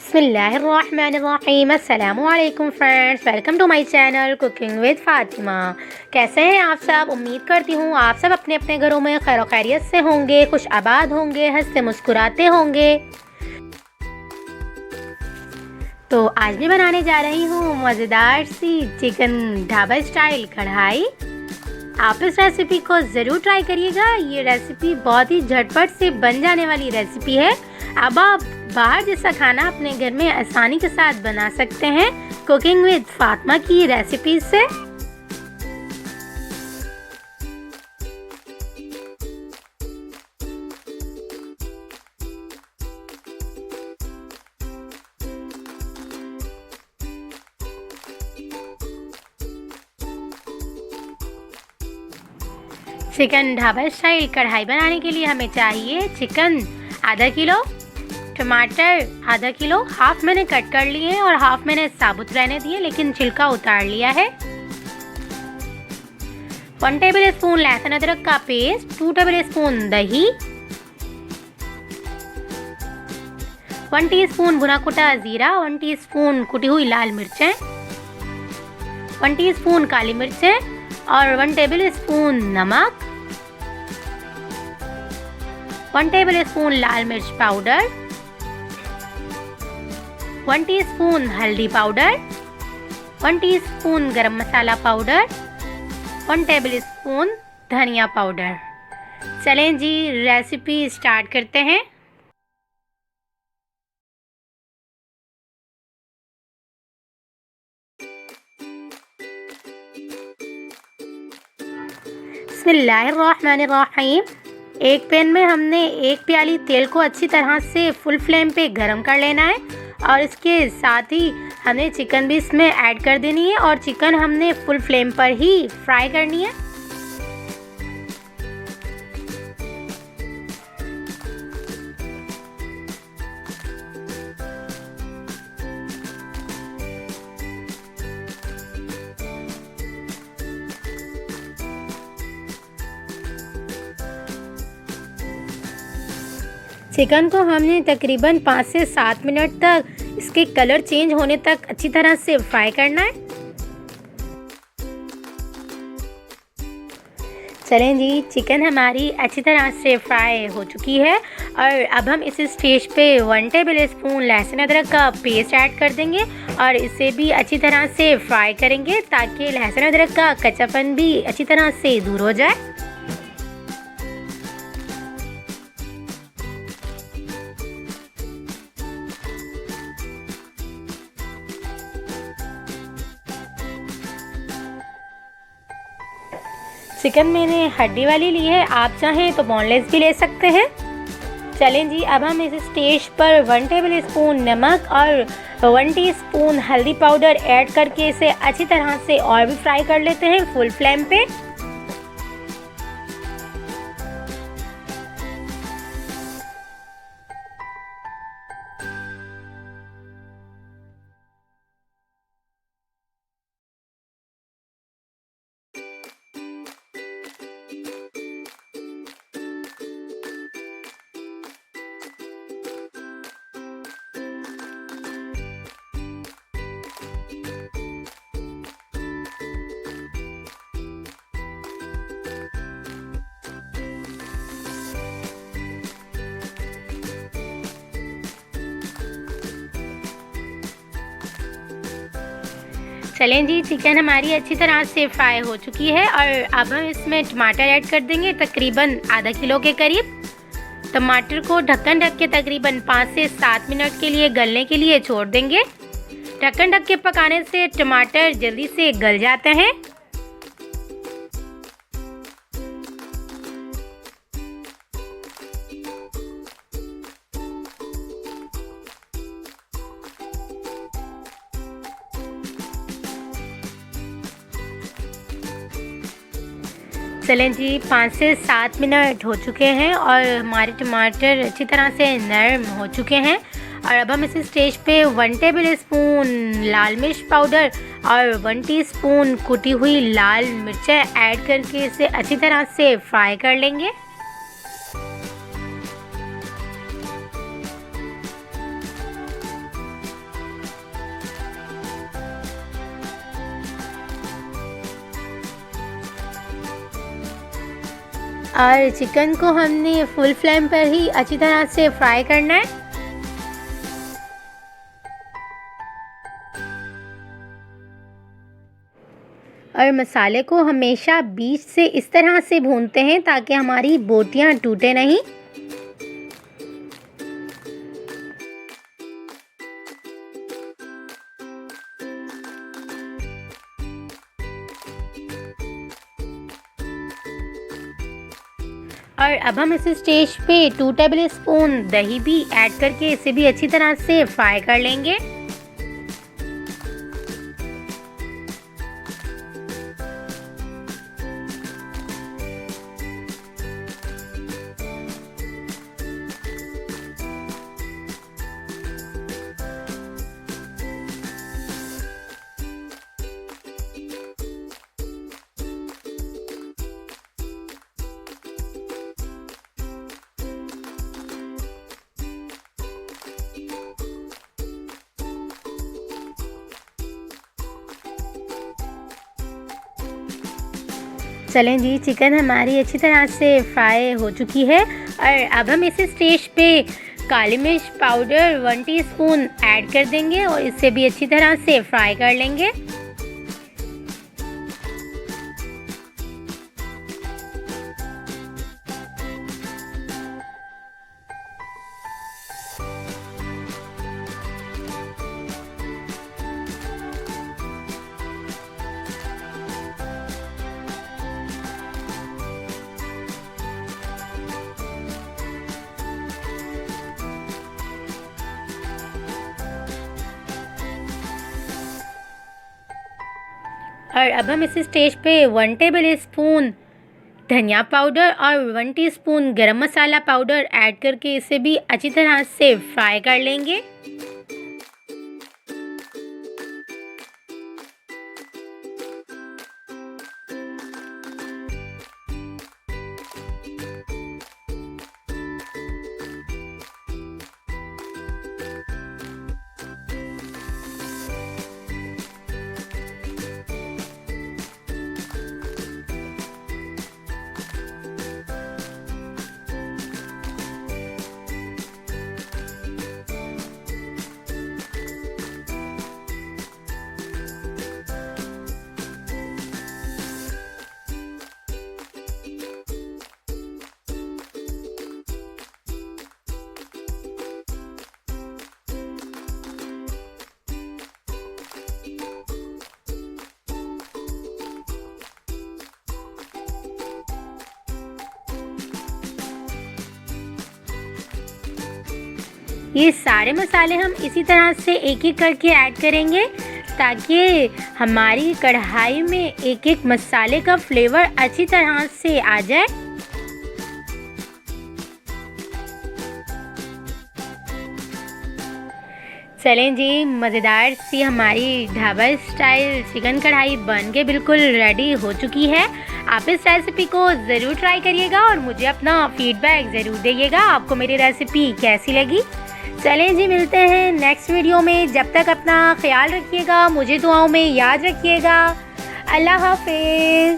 बिस्मिल्लाहिर्रहमानिर्रहीम। अस्सलामुअलैकुम friends, welcome to my channel cooking with Fatima. कैसे हैं आप सब? उम्मीद करती हूँ आप सब अपने अपने घरों में खैर खैरियत से होंगे, खुश आबाद होंगे, हंसते मुस्कुराते होंगे। तो आज मैं बनाने जा रही हूँ मज़ेदार सी चिकन ढाबा स्टाइल कढ़ाई। आप इस रेसिपी को ज़रूर ट्राई करिएगा। ये रेसिपी बहुत ही झटपट से बन जाने वाली रेसिपी है। अब आप बाहर जैसा खाना अपने घर में आसानी के साथ बना सकते हैं कुकिंग विद फातिमा की रेसिपी से। चिकन ढाबा स्टाइल कढ़ाई बनाने के लिए हमें चाहिए चिकन आधा किलो, टमाटर आधा किलो, हाफ मैंने कट कर लिए हैं और हाफ मैंने साबुत रहने दिए लेकिन छिलका उतार लिया है। 1 टेबल स्पून लहसुन अदरक का पेस्ट, 2 टेबल स्पून दही, 1 टीस्पून भुना कुटा जीरा, 1 टीस्पून कुटी हुई लाल मिर्चें, 1 टीस्पून काली मिर्चें और 1 टेबल स्पून नमक, 1 टेबल स्पून लाल मिर्च पाउडर, 1 टीस्पून हल्दी पाउडर, 1 टीस्पून गरम मसाला पाउडर, 1 टेबल स्पून धनिया पाउडर। चलें जी, रेसिपी स्टार्ट करते हैं। बिस्मिल्लाहिर्रहमानिर्रहीम। एक पैन में हमने 1 प्याली तेल को अच्छी तरह से फुल फ्लेम पे गरम कर लेना है और इसके साथ ही हमें चिकन भी इसमें ऐड कर देनी है और चिकन हमने फुल फ्लेम पर ही फ्राई करनी है। चिकन को हमने तकरीबन 5 से 7 मिनट तक इसके कलर चेंज होने तक अच्छी तरह से फ्राई करना है। चलें जी, चिकन हमारी अच्छी तरह से फ्राई हो चुकी है और अब हम इस स्टेज पे 1 टेबल स्पून लहसुन अदरक का पेस्ट ऐड कर देंगे और इसे भी अच्छी तरह से फ्राई करेंगे ताकि लहसुन अदरक का कच्चापन भी अच्छी तरह से दूर हो जाए। चिकन मैंने हड्डी वाली ली है, आप चाहें तो बोनलेस भी ले सकते हैं। चलें जी, अब हम इस स्टेज पर 1 टेबल स्पून नमक और 1 टीस्पून हल्दी पाउडर ऐड करके इसे अच्छी तरह से और भी फ्राई कर लेते हैं फुल फ्लेम पे। चलें जी, चिकन हमारी अच्छी तरह से फ्राई हो चुकी है और अब हम इसमें टमाटर ऐड कर देंगे तकरीबन आधा किलो के करीब। टमाटर को ढक्कन ढक के तकरीबन 5 से 7 मिनट के लिए गलने के लिए छोड़ देंगे। ढक्कन ढक के पकाने से टमाटर जल्दी से गल जाते हैं। चलें जी, 5 से 7 मिनट हो चुके हैं और हमारे टमाटर अच्छी तरह से नरम हो चुके हैं और अब हम इस स्टेज पे 1 टेबल स्पून लाल मिर्च पाउडर और 1 टीस्पून कुटी हुई लाल मिर्चें ऐड करके इसे अच्छी तरह से फ्राई कर लेंगे। और चिकन को हमने फुल फ्लेम पर ही अच्छी तरह से फ्राई करना है। और मसाले को हमेशा बीच से इस तरह से भूनते हैं ताकि हमारी बोटियां टूटे नहीं। और अब हम इस स्टेज पे 2 टेबल स्पून दही भी ऐड करके इसे भी अच्छी तरह से फ्राई कर लेंगे। चलें जी, चिकन हमारी अच्छी तरह से फ्राई हो चुकी है। और अब हम इस स्टेज पे काली मिर्च पाउडर 1 टीस्पून ऐड कर देंगे और इसे भी अच्छी तरह से फ्राई कर लेंगे। और अब हम इस स्टेज पे 1 टेबल स्पून धनिया पाउडर और 1 टीस्पून गरम मसाला पाउडर ऐड करके इसे भी अच्छी तरह से फ्राई कर लेंगे। ये सारे मसाले हम इसी तरह से एक एक करके ऐड करेंगे ताकि हमारी कढ़ाई में एक एक मसाले का फ्लेवर अच्छी तरह से आ जाए। चलें जी, मज़ेदार सी हमारी ढाबा स्टाइल चिकन कढ़ाई बन के बिल्कुल रेडी हो चुकी है। आप इस रेसिपी को ज़रूर ट्राई करिएगा और मुझे अपना फीडबैक ज़रूर दीजिएगा आपको मेरी रेसिपी कैसी लगी। चलें जी, मिलते हैं नेक्स्ट वीडियो में। जब तक अपना ख्याल रखिएगा, मुझे दुआओं में याद रखिएगा। अल्लाह हाफिज़।